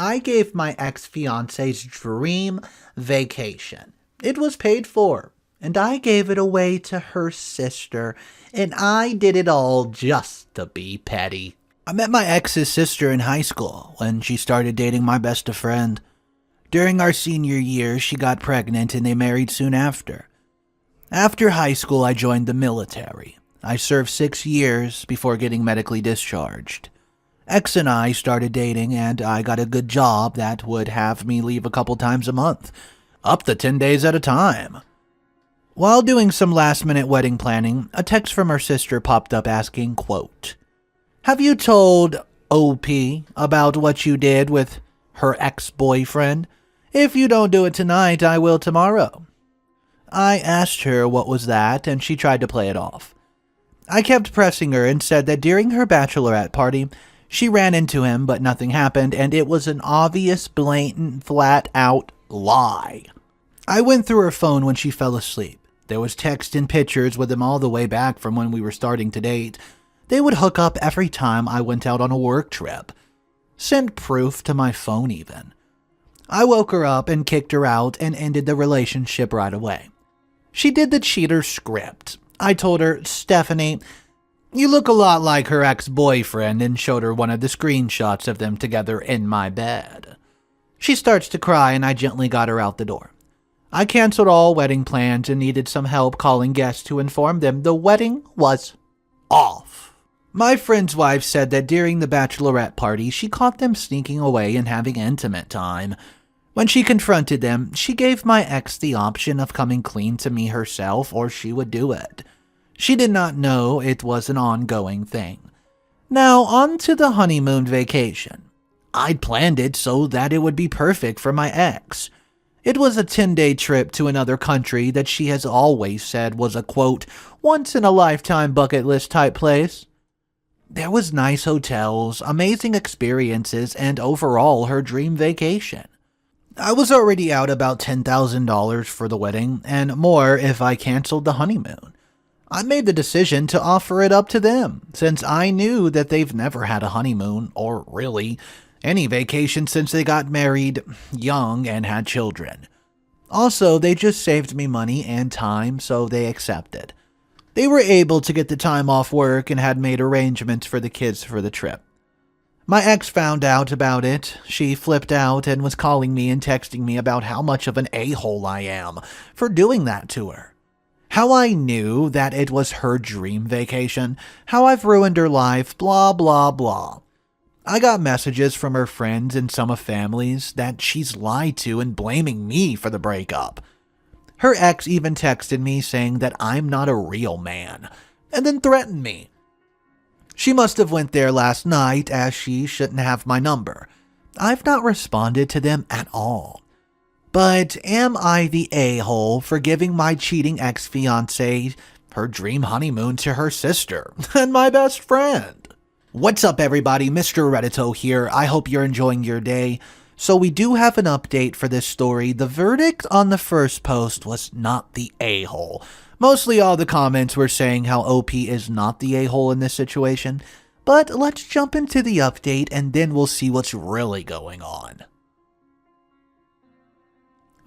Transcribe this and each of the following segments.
I gave my ex-fiance's dream vacation. It was paid for, and I gave it away to her sister, and I did it all just to be petty. I met my ex's sister in high school when she started dating my best friend. During our senior year, she got pregnant and they married soon after. After high school, I joined the military. I served 6 years before getting medically discharged. X and I started dating, and I got a good job that would have me leave a couple times a month, up to 10 days at a time. While doing some last-minute wedding planning, a text from her sister popped up asking, quote, "Have you told OP about what you did with her ex-boyfriend? If you don't do it tonight, I will tomorrow." I asked her what was that, and she tried to play it off. I kept pressing her and said that during her bachelorette party, she ran into him, but nothing happened, and it was an obvious, blatant, flat-out lie. I went through her phone when she fell asleep. There was text and pictures with him all the way back from when we were starting to date. They would hook up every time I went out on a work trip. Sent proof to my phone even. I woke her up and kicked her out and ended the relationship right away. She did the cheater script. I told her, "Stephanie, you look a lot like her ex-boyfriend," and showed her one of the screenshots of them together in my bed. She starts to cry and I gently got her out the door. I canceled all wedding plans and needed some help calling guests to inform them the wedding was off. My friend's wife said that during the bachelorette party, she caught them sneaking away and having intimate time. When she confronted them, she gave my ex the option of coming clean to me herself or she would do it. She did not know it was an ongoing thing. Now, on to the honeymoon vacation. I'd planned it so that it would be perfect for my ex. It was a 10-day trip to another country that she has always said was a, quote, once-in-a-lifetime bucket list type place. There was nice hotels, amazing experiences, and overall her dream vacation. I was already out about $10,000 for the wedding, and more if I canceled the honeymoon. I made the decision to offer it up to them, since I knew that they've never had a honeymoon, or really, any vacation since they got married young and had children. Also, they just saved me money and time, so they accepted. They were able to get the time off work and had made arrangements for the kids for the trip. My ex found out about it. She flipped out and was calling me and texting me about how much of an a-hole I am for doing that to her. How I knew that it was her dream vacation, how I've ruined her life, blah blah blah. I got messages from her friends and some of families that she's lied to and blaming me for the breakup. Her ex even texted me saying that I'm not a real man, and then threatened me. She must have went there last night as she shouldn't have my number. I've not responded to them at all. But am I the a-hole for giving my cheating ex-fiancé her dream honeymoon to her sister and my best friend? What's up everybody, Mr. Reddito here. I hope you're enjoying your day. So we do have an update for this story. The verdict on the first post was not the a-hole. Mostly all the comments were saying how OP is not the a-hole in this situation. But let's jump into the update and then we'll see what's really going on.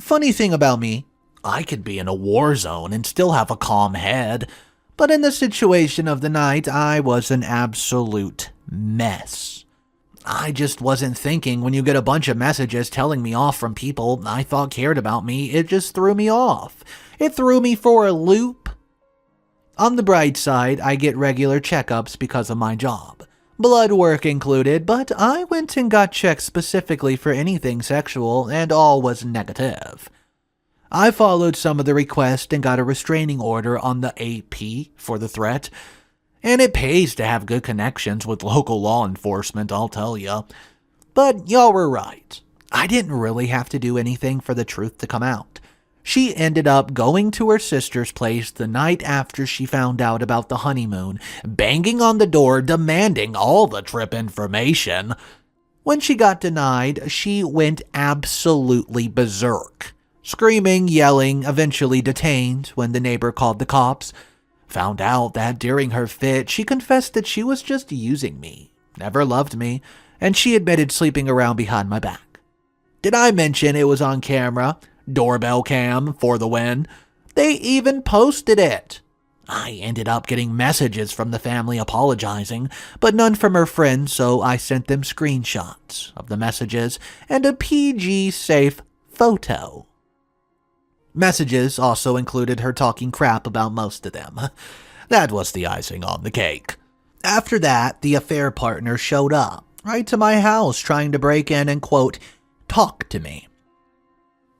Funny thing about me, I could be in a war zone and still have a calm head. But in the situation of the night, I was an absolute mess. I just wasn't thinking when you get a bunch of messages telling me off from people I thought cared about me. It just threw me off. It threw me for a loop. On the bright side, I get regular checkups because of my job. Blood work included, but I went and got checked specifically for anything sexual and all was negative. I followed some of the requests and got a restraining order on the AP for the threat. And it pays to have good connections with local law enforcement, I'll tell ya. But y'all were right. I didn't really have to do anything for the truth to come out. She ended up going to her sister's place the night after she found out about the honeymoon, banging on the door demanding all the trip information. When she got denied, she went absolutely berserk. Screaming, yelling, eventually detained when the neighbor called the cops. Found out that during her fit, she confessed that she was just using me, never loved me, and she admitted sleeping around behind my back. Did I mention it was on camera? Doorbell cam for the win. They even posted it. I ended up getting messages from the family apologizing, but none from her friends, so I sent them screenshots of the messages and a PG-safe photo. Messages also included her talking crap about most of them. That was the icing on the cake. After that, the affair partner showed up, right to my house, trying to break in and, quote, talk to me.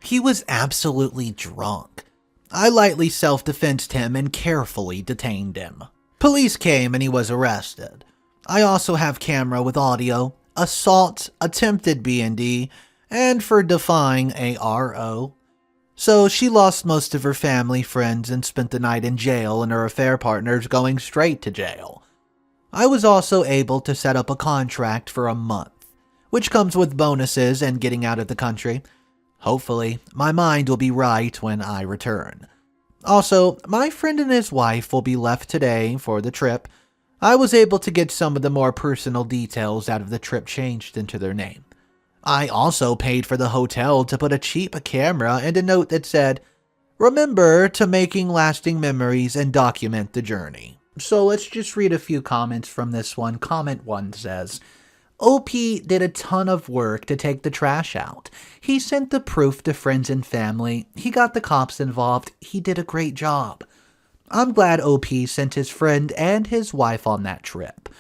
He was absolutely drunk. I lightly self-defensed him and carefully detained him. Police came and he was arrested. I also have camera with audio, assault, attempted B&D, and for defying ARO. So she lost most of her family, friends, and spent the night in jail, and her affair partners going straight to jail. I was also able to set up a contract for a month, which comes with bonuses and getting out of the country. Hopefully, my mind will be right when I return. Also, my friend and his wife will be left today for the trip. I was able to get some of the more personal details out of the trip changed into their name. I also paid for the hotel to put a cheap camera and a note that said, "Remember to making lasting memories and document the journey." So let's just read a few comments from this one. Comment 1 says, OP did a ton of work to take the trash out. He sent the proof to friends and family. He got the cops involved. He did a great job. I'm glad OP sent his friend and his wife on that trip.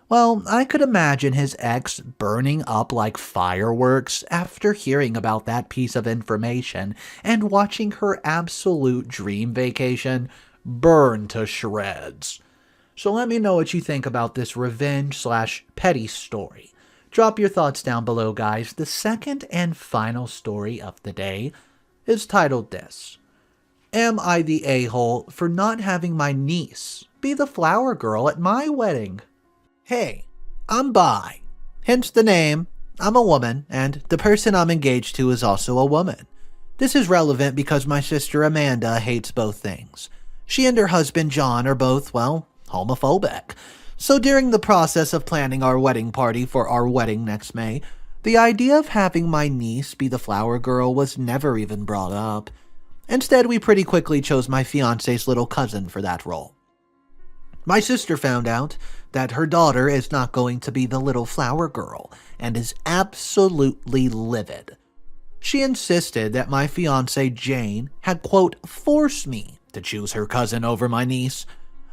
Well, I could imagine his ex burning up like fireworks after hearing about that piece of information and watching her absolute dream vacation burn to shreds. So let me know what you think about this revenge/petty story. Drop your thoughts down below, guys. The second and final story of the day is titled this: Am I the a-hole for not having my niece be the flower girl at my wedding? Hey, I'm bi. Hence the name. I'm a woman, and the person I'm engaged to is also a woman. This is relevant because my sister Amanda hates both things. She and her husband John are both, well, homophobic. So during the process of planning our wedding party for our wedding next May, the idea of having my niece be the flower girl was never even brought up. Instead, we pretty quickly chose my fiance's little cousin for that role. My sister found out that her daughter is not going to be the little flower girl and is absolutely livid. She insisted that my fiancée Jane had, quote, forced me to choose her cousin over my niece,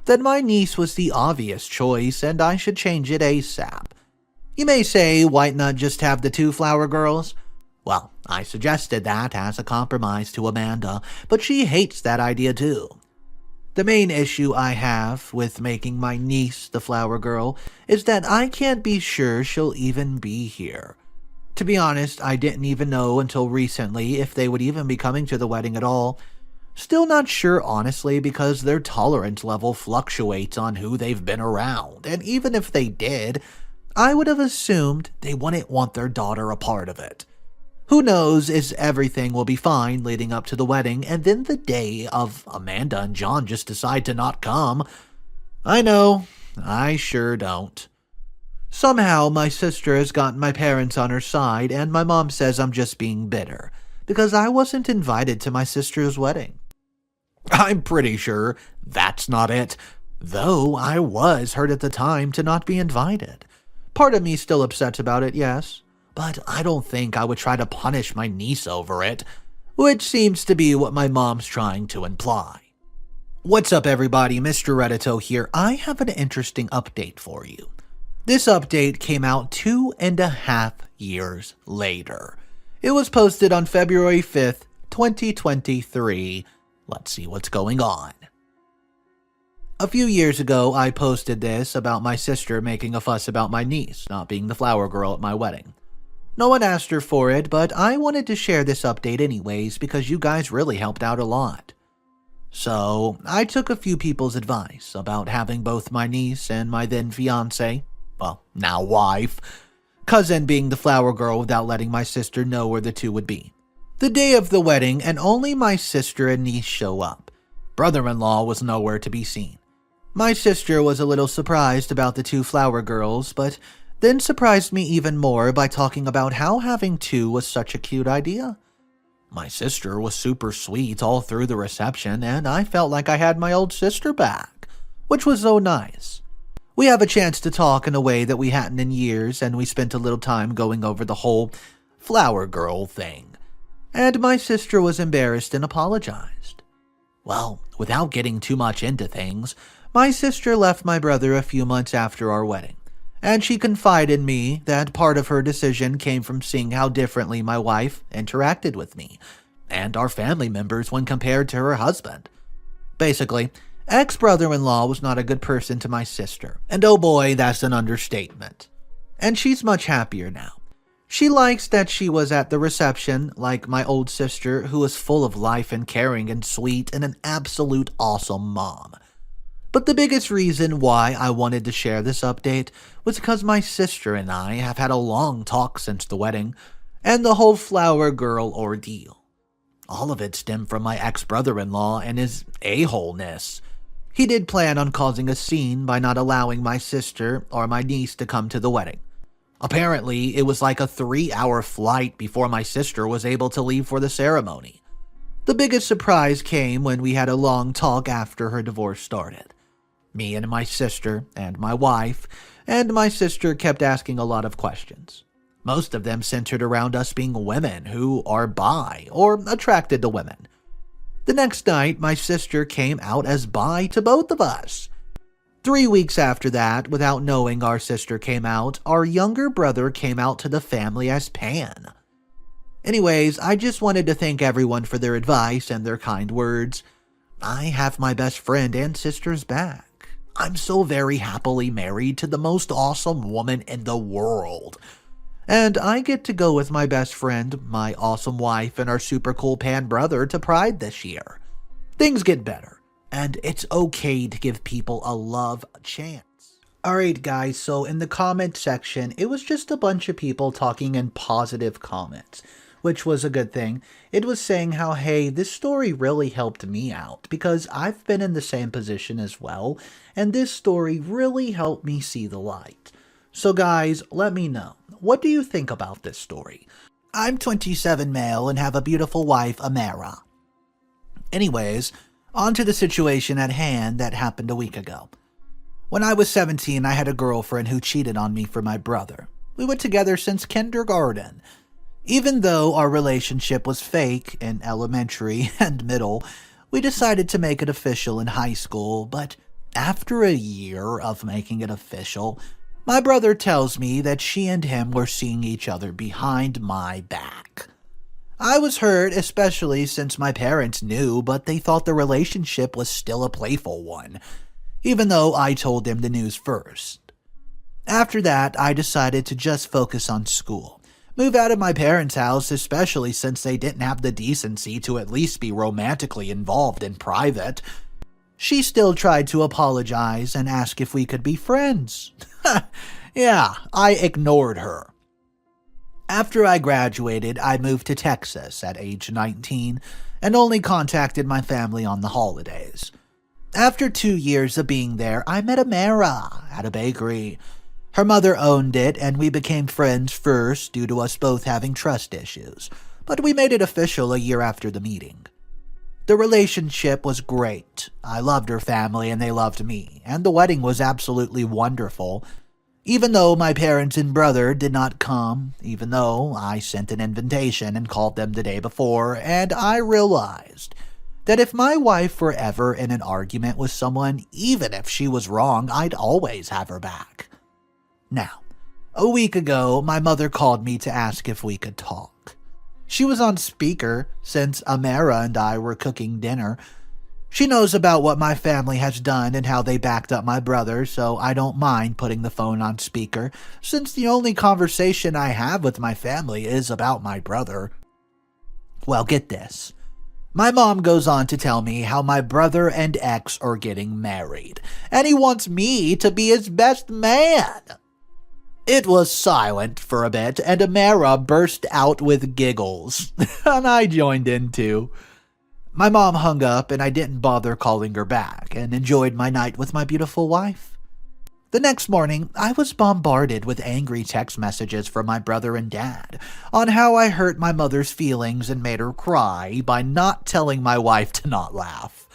that my niece was the obvious choice and I should change it ASAP. You may say, why not just have the two flower girls? Well, I suggested that as a compromise to Amanda, but she hates that idea too. The main issue I have with making my niece the flower girl is that I can't be sure she'll even be here. To be honest, I didn't even know until recently if they would even be coming to the wedding at all. Still not sure, honestly, because their tolerance level fluctuates on who they've been around, and even if they did, I would have assumed they wouldn't want their daughter a part of it. Who knows is everything will be fine leading up to the wedding, and then the day of Amanda and John just decide to not come. I know, I sure don't. Somehow my sister has gotten my parents on her side, and my mom says I'm just being bitter, because I wasn't invited to my sister's wedding. I'm pretty sure that's not it, though I was hurt at the time to not be invited. Part of me still upset about it, yes, but I don't think I would try to punish my niece over it, which seems to be what my mom's trying to imply. What's up, everybody? Mr. Reddito here. I have an interesting update for you. This update came out 2.5 years later. It was posted on February 5th, 2023. Let's see what's going on. A few years ago, I posted this about my sister making a fuss about my niece not being the flower girl at my wedding. No one asked her for it, but I wanted to share this update anyways because you guys really helped out a lot. So, I took a few people's advice about having both my niece and my then fiancé, well, now wife, cousin being the flower girl without letting my sister know where the two would be. The day of the wedding, and only my sister and niece show up. Brother-in-law was nowhere to be seen. My sister was a little surprised about the two flower girls, but then surprised me even more by talking about how having two was such a cute idea. My sister was super sweet all through the reception, and I felt like I had my old sister back, which was so nice. We have a chance to talk in a way that we hadn't in years, and we spent a little time going over the whole flower girl thing. And my sister was embarrassed and apologized. Well, without getting too much into things, my sister left my brother a few months after our wedding, and she confided in me that part of her decision came from seeing how differently my wife interacted with me and our family members when compared to her husband. Basically, ex-brother-in-law was not a good person to my sister, and oh boy, that's an understatement. And she's much happier now. She likes that she was at the reception, like my old sister, who was full of life and caring and sweet and an absolute awesome mom. But the biggest reason why I wanted to share this update was because my sister and I have had a long talk since the wedding and the whole flower girl ordeal. All of it stemmed from my ex-brother-in-law and his a-holeness. He did plan on causing a scene by not allowing my sister or my niece to come to the wedding. Apparently, it was like a 3-hour flight before my sister was able to leave for the ceremony. The biggest surprise came when we had a long talk after her divorce started. Me and my sister and my wife and my sister kept asking a lot of questions. Most of them centered around us being women who are bi or attracted to women. The next night, my sister came out as bi to both of us. 3 weeks after that, without knowing our sister came out, our younger brother came out to the family as pan. Anyways, I just wanted to thank everyone for their advice and their kind words. I have my best friend and sister's back. I'm so very happily married to the most awesome woman in the world. And I get to go with my best friend, my awesome wife, and our super cool pan brother to Pride this year. Things get better, and it's okay to give people a love chance. Alright guys, so in the comment section, it was just a bunch of people talking in positive comments, which was a good thing. It was saying how, hey, this story really helped me out because I've been in the same position as well, and this story really helped me see the light. So guys, let me know. What do you think about this story? I'm 27 male and have a beautiful wife, Amara. Anyways, on to the situation at hand that happened a week ago. When I was 17, I had a girlfriend who cheated on me for my brother. We were together since kindergarten. Even though our relationship was fake in elementary and middle, we decided to make it official in high school, but after a year of making it official, my brother tells me that she and him were seeing each other behind my back. I was hurt, especially since my parents knew, but they thought the relationship was still a playful one, even though I told them the news first. After that, I decided to just focus on school. Move out of my parents' house, especially since they didn't have the decency to at least be romantically involved in private. She still tried to apologize and ask if we could be friends. Yeah, I ignored her. After I graduated, I moved to Texas at age 19 and only contacted my family on the holidays. After 2 years of being there, I met Amara at a bakery. Her mother owned it, and we became friends first due to us both having trust issues, but we made it official a year after the meeting. The relationship was great. I loved her family and they loved me, and the wedding was absolutely wonderful. Even though my parents and brother did not come, even though I sent an invitation and called them the day before, and I realized that if my wife were ever in an argument with someone, even if she was wrong, I'd always have her back. Now, a week ago, my mother called me to ask if we could talk. She was on speaker since Amara and I were cooking dinner. She knows about what my family has done and how they backed up my brother, so I don't mind putting the phone on speaker, since the only conversation I have with my family is about my brother. Well, get this. My mom goes on to tell me how my brother and ex are getting married, and he wants me to be his best man. It was silent for a bit, and Amara burst out with giggles, and I joined in too. My mom hung up, and I didn't bother calling her back, and enjoyed my night with my beautiful wife. The next morning, I was bombarded with angry text messages from my brother and dad on how I hurt my mother's feelings and made her cry by not telling my wife to not laugh.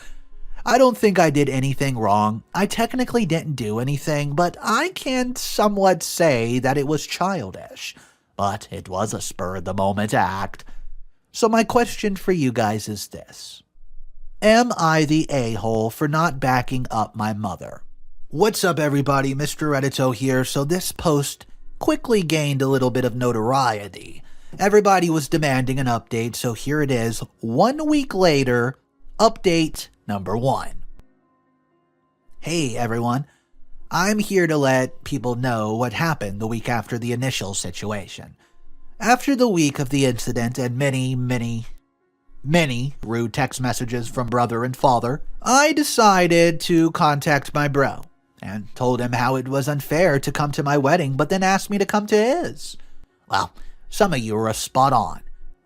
I don't think I did anything wrong. I technically didn't do anything, but I can somewhat say that it was childish. But it was a spur-of-the-moment act. So my question for you guys is this. Am I the a-hole for not backing up my mother? What's up, everybody? Mr. Reddito here. So this post quickly gained a little bit of notoriety. Everybody was demanding an update, so here it is. 1 week later, update number 1. Hey, everyone. I'm here to let people know what happened the week after the initial situation. After the week of the incident and many rude text messages from brother and father, I decided to contact my bro and told him how it was unfair to come to my wedding but then asked me to come to his. Well, some of you are spot on.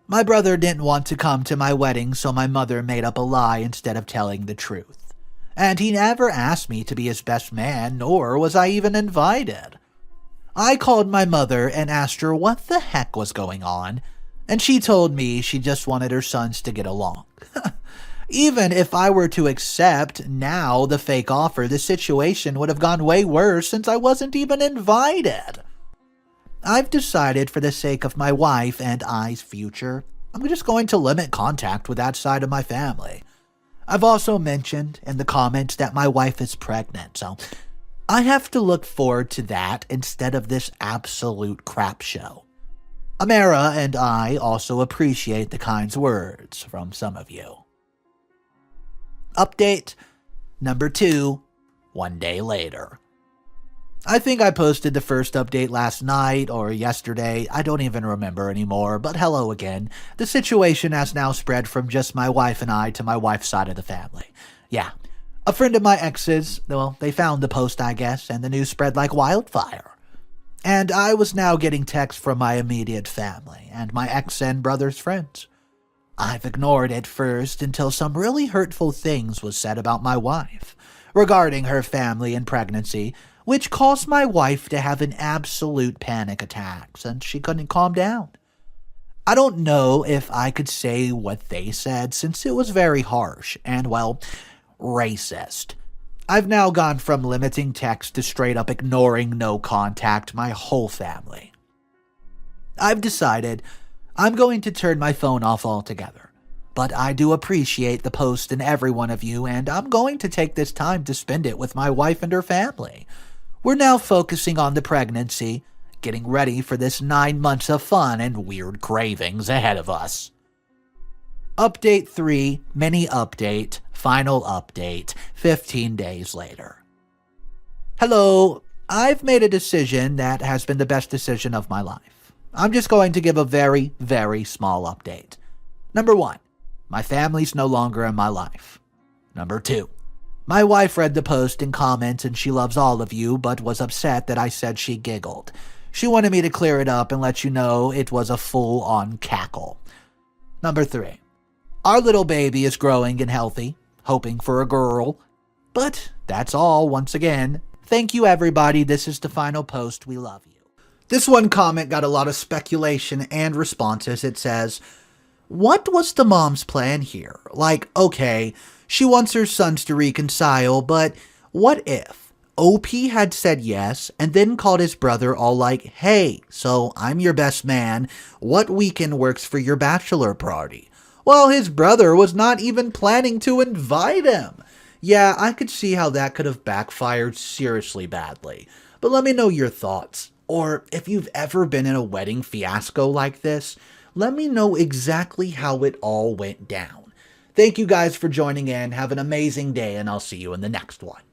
My brother didn't want to come to my wedding, so my mother made up a lie instead of telling the truth. And he never asked me to be his best man, nor was I even invited. I called my mother and asked her what the heck was going on, and she told me she just wanted her sons to get along. Even if I were to accept now the fake offer, the situation would have gone way worse since I wasn't even invited. I've decided for the sake of my wife and I's future, I'm just going to limit contact with that side of my family. I've also mentioned in the comments that my wife is pregnant, so I have to look forward to that instead of this absolute crap show. Amara and I also appreciate the kind words from some of you. Update number 2, 1 day later. I think I posted the first update last night or yesterday, I don't even remember anymore, but hello again. The situation has now spread from just my wife and I to my wife's side of the family. Yeah, a friend of my ex's, well, they found the post I guess, and the news spread like wildfire. And I was now getting texts from my immediate family and my ex and brother's friends. I've ignored it first until some really hurtful things was said about my wife regarding her family and pregnancy, which caused my wife to have an absolute panic attack and she couldn't calm down. I don't know if I could say what they said since it was very harsh and, well, racist. I've now gone from limiting text to straight up ignoring no contact my whole family. I've decided I'm going to turn my phone off altogether, but I do appreciate the post and every one of you, and I'm going to take this time to spend it with my wife and her family. We're now focusing on the pregnancy, getting ready for this 9 months of fun and weird cravings ahead of us. Update 3, mini update, final update, 15 days later. Hello, I've made a decision that has been the best decision of my life. I'm just going to give a very, very small update. Number 1, my family's no longer in my life. Number 2, my wife read the post and comments and she loves all of you, but was upset that I said she giggled. She wanted me to clear it up and let you know it was a full-on cackle. Number 3, our little baby is growing and healthy, hoping for a girl. But that's all once again. Thank you, everybody. This is the final post. We love you. This one comment got a lot of speculation and responses. It says, what was the mom's plan here? Like, okay, she wants her sons to reconcile, but what if OP had said yes and then called his brother all like, hey, so I'm your best man. What weekend works for your bachelor party? Well, his brother was not even planning to invite him. Yeah, I could see how that could have backfired seriously badly. But let me know your thoughts. Or if you've ever been in a wedding fiasco like this, let me know exactly how it all went down. Thank you guys for joining in. Have an amazing day, and I'll see you in the next one.